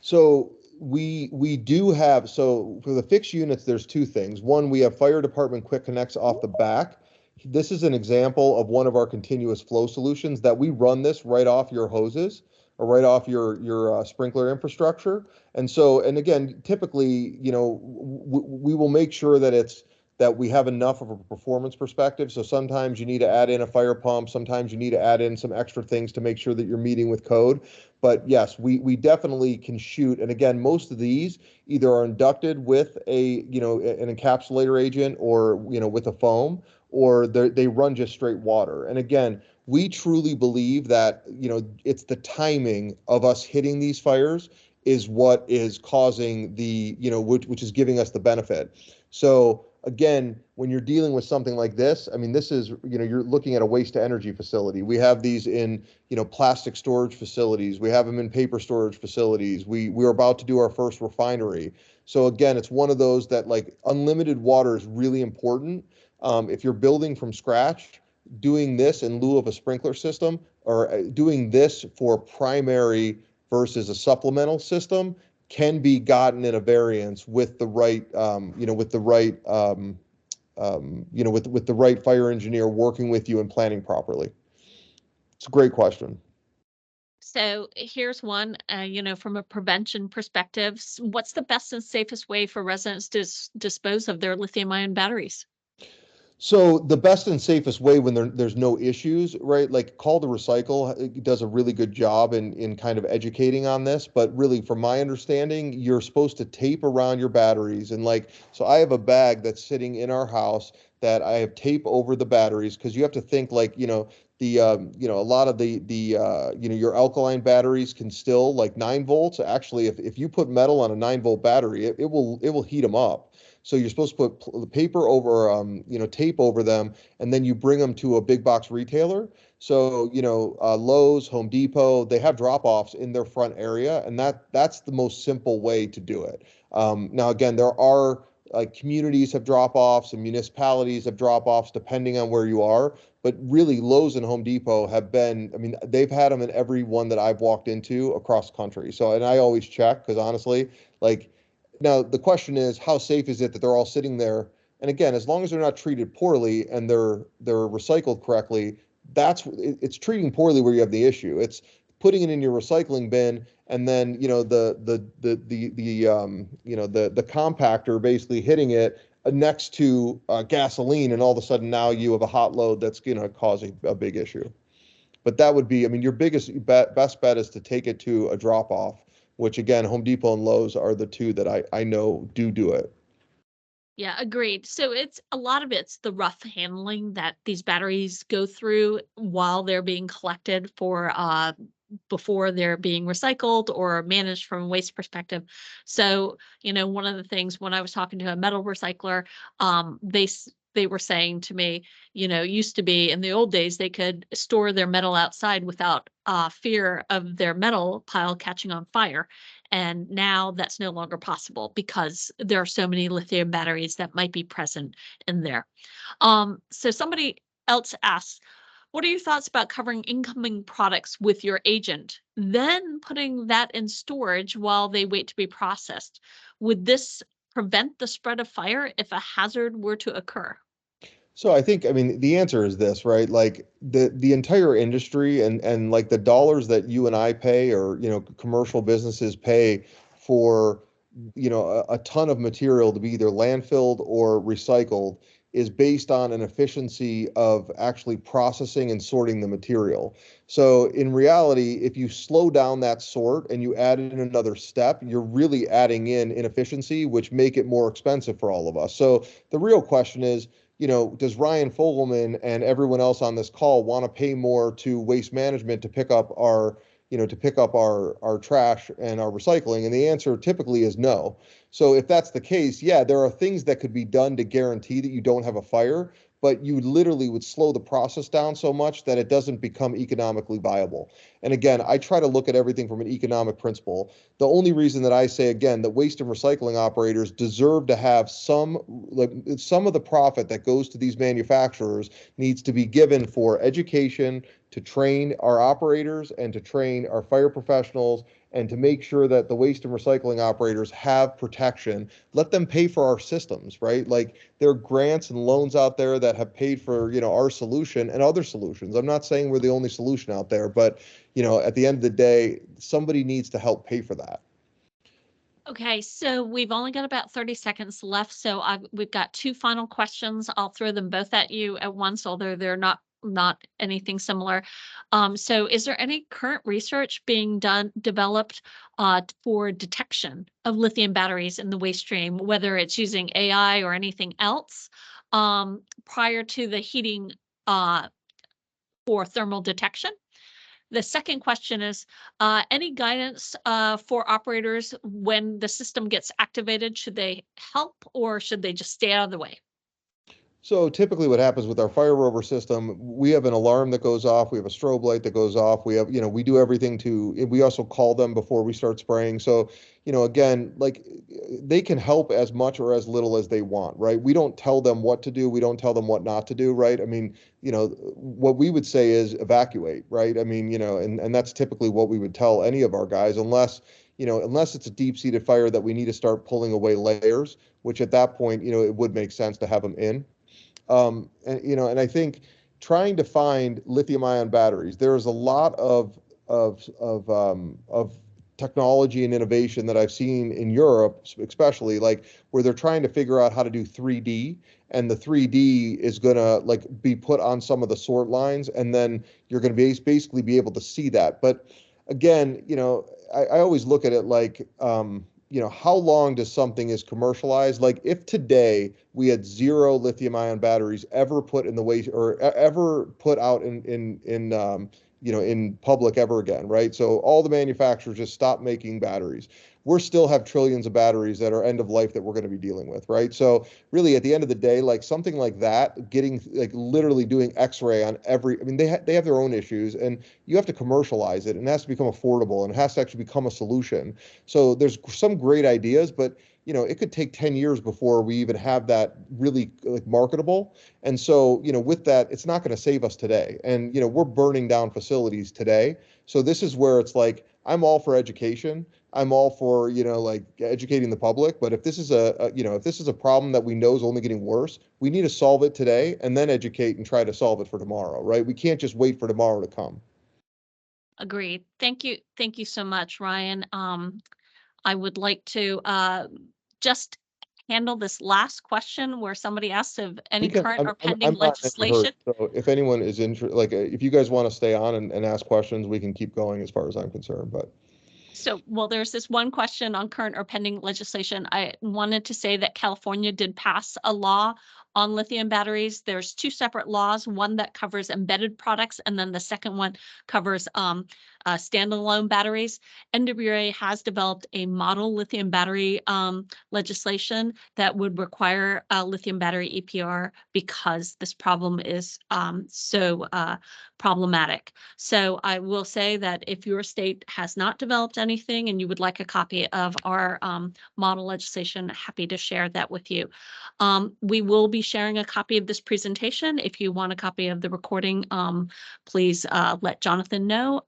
So we do have, so for the fixed units, there's two things. One, we have fire department quick connects off the back. This is an example of one of our continuous flow solutions that we run this right off your hoses or right off your sprinkler infrastructure. And again, typically, we will make sure that we have enough of a performance perspective. So sometimes you need to add in a fire pump. Sometimes you need to add in some extra things to make sure that you're meeting with code. But yes, we definitely can shoot. And again, most of these either are inducted with an encapsulator agent, or, with a foam, or they run just straight water. And again, we truly believe that, it's the timing of us hitting these fires is what is causing which is giving us the benefit. So again, when you're dealing with something like this, I mean, this is, you're looking at a waste to energy facility. We have these in, plastic storage facilities. We have them in paper storage facilities. We're about to do our first refinery. So again, it's one of those that, like, unlimited water is really important. If you're building from scratch, doing this in lieu of a sprinkler system, or doing this for primary versus a supplemental system, can be gotten in a variance with the right, with the right fire engineer working with you and planning properly. It's a great question. So here's one, from a prevention perspective, what's the best and safest way for residents to dispose of their lithium ion batteries? So the best and safest way when there's no issues, right? Like Call to Recycle does a really good job in kind of educating on this. But really, from my understanding, you're supposed to tape around your batteries. And so I have a bag that's sitting in our house that I have tape over the batteries, because you have to think, a lot of your alkaline batteries can still, like, 9 volts. Actually, if you put metal on a 9 volt battery, it will heat them up. So you're supposed to put paper over, tape over them, and then you bring them to a big box retailer. So, Lowe's, Home Depot, they have drop-offs in their front area, and that's the most simple way to do it. Now, again, there are, like, communities have drop-offs and municipalities have drop-offs depending on where you are. But really, Lowe's and Home Depot have been, I mean, they've had them in every one that I've walked into across the country. So, and I always check, because honestly, like, now, the question is, how safe is it that they're all sitting there? And again, as long as they're not treated poorly and they're recycled correctly, it's treating poorly where you have the issue. It's putting it in your recycling bin, and then, the compactor basically hitting it next to gasoline, and all of a sudden now you have a hot load that's going to cause a big issue. But that would be, I mean, your best bet is to take it to a drop off, which again, Home Depot and Lowe's are the two that I know do it. Yeah, agreed. So it's a lot of it's the rough handling that these batteries go through while they're being collected for before they're being recycled or managed from a waste perspective. So, one of the things when I was talking to a metal recycler, they were saying to me, used to be in the old days they could store their metal outside without fear of their metal pile catching on fire. And now that's no longer possible because there are so many lithium batteries that might be present in there. So somebody else asks, what are your thoughts about covering incoming products with your agent, then putting that in storage while they wait to be processed? Would this prevent the spread of fire if a hazard were to occur? So I think, I mean, the answer is this, right? Like the entire industry and like the dollars that you and I pay, or commercial businesses pay for a ton of material to be either landfilled or recycled, is based on an efficiency of actually processing and sorting the material. So in reality, if you slow down that sort and you add in another step, you're really adding in inefficiency, which make it more expensive for all of us. So the real question is, does Ryan Fogelman and everyone else on this call want to pay more to Waste Management to pick up our trash and our recycling? And the answer typically is no. So if that's the case, yeah, there are things that could be done to guarantee that you don't have a fire, but you literally would slow the process down so much that it doesn't become economically viable. And again, I try to look at everything from an economic principle. The only reason that I say, again, that waste and recycling operators deserve to have some of the profit that goes to these manufacturers needs to be given for education, to train our operators and to train our fire professionals, and to make sure that the waste and recycling operators have protection. Let them pay for our systems, right? Like, there are grants and loans out there that have paid for, our solution and other solutions. I'm not saying we're the only solution out there, but, at the end of the day, somebody needs to help pay for that. Okay, so we've only got about 30 seconds left. So we've got two final questions. I'll throw them both at you at once, although they're not anything similar. So is there any current research being developed for detection of lithium batteries in the waste stream, whether it's using AI or anything else, prior to the heating for thermal detection? The second question is, any guidance for operators when the system gets activated? Should they help or should they just stay out of the way? So typically what happens with our fire rover system, we have an alarm that goes off, we have a strobe light that goes off, we have, we do everything we also call them before we start spraying. So, again, like, they can help as much or as little as they want, right? We don't tell them what to do, we don't tell them what not to do, right? I mean, what we would say is evacuate, right? I mean, and that's typically what we would tell any of our guys, unless it's a deep-seated fire that we need to start pulling away layers, which at that point, it would make sense to have them in. And I think trying to find lithium-ion batteries, there is a lot of technology and innovation that I've seen in Europe, especially, like, where they're trying to figure out how to do 3D, and the 3D is gonna, like, be put on some of the sort lines, and then you're gonna basically be able to see that. But again, I always look at it like, how long does something is commercialized? Like, if today we had zero lithium-ion batteries ever put in the waste, or ever put out in public ever again, right? So all the manufacturers just stop making batteries. We're still have trillions of batteries that are end of life that we're going to be dealing with, right? So really, at the end of the day, like, something like that, getting, like, literally doing X-ray on every, I mean, they have their own issues, and you have to commercialize it, and it has to become affordable, and it has to actually become a solution. So there's some great ideas, but it could take 10 years before we even have that really, like, marketable. And so, with that, it's not going to save us today. And, we're burning down facilities today. So this is where it's like, I'm all for education. I'm all for, like, educating the public. But if this is if this is a problem that we know is only getting worse, we need to solve it today and then educate and try to solve it for tomorrow, right? We can't just wait for tomorrow to come. Agreed. Thank you. Thank you so much, Ryan. I would like to just handle this last question where somebody asked of any We can, current or pending I'm not in any hurry. legislation. So if anyone is interested, like, if you guys want to stay on and ask questions, we can keep going as far as I'm concerned, but. So, well, there's this one question on current or pending legislation. I wanted to say that California did pass a law on lithium batteries. There's two separate laws, one that covers embedded products, and then the second one covers standalone batteries. NWRA has developed a model lithium battery legislation that would require a lithium battery EPR because this problem is so problematic. So I will say that if your state has not developed anything and you would like a copy of our model legislation, happy to share that with you. We will be sharing a copy of this presentation. If you want a copy of the recording, please let Jonathan know.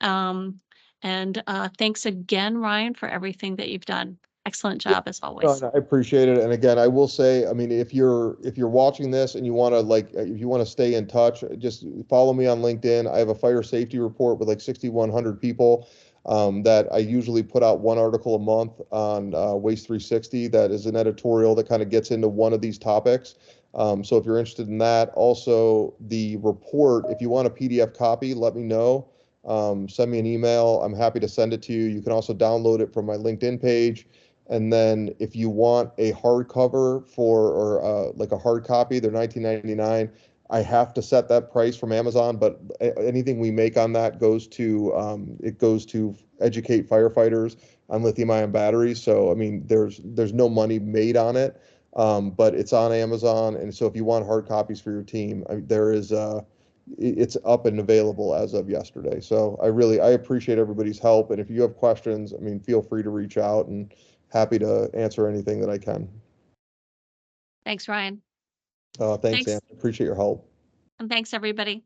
And thanks again, Ryan, for everything that you've done. Excellent job as No, always. and I appreciate it. And again, I will say, I mean, if you're watching this and you want to if you want to stay in touch, just follow me on LinkedIn. I have a fire safety report with like 6,100 people that I usually put out one article a month on Waste 360. That is an editorial that kind of gets into one of these topics. So if you're interested in that, also the report, if you want a PDF copy, let me know. Send me an email. I'm happy to send it to you. You can also download it from my LinkedIn page. And then if you want a hardcover or like a hard copy, they're $19.99. I have to set that price from Amazon, but anything we make on that goes to educate firefighters on lithium-ion batteries. So I mean, there's no money made on it, but it's on Amazon. And so if you want hard copies for your team, it's up and available as of yesterday. So I appreciate everybody's help. And if you have questions, I mean, feel free to reach out and happy to answer anything that I can. Thanks, Ryan. Thanks, Ann. Appreciate your help. And thanks, everybody.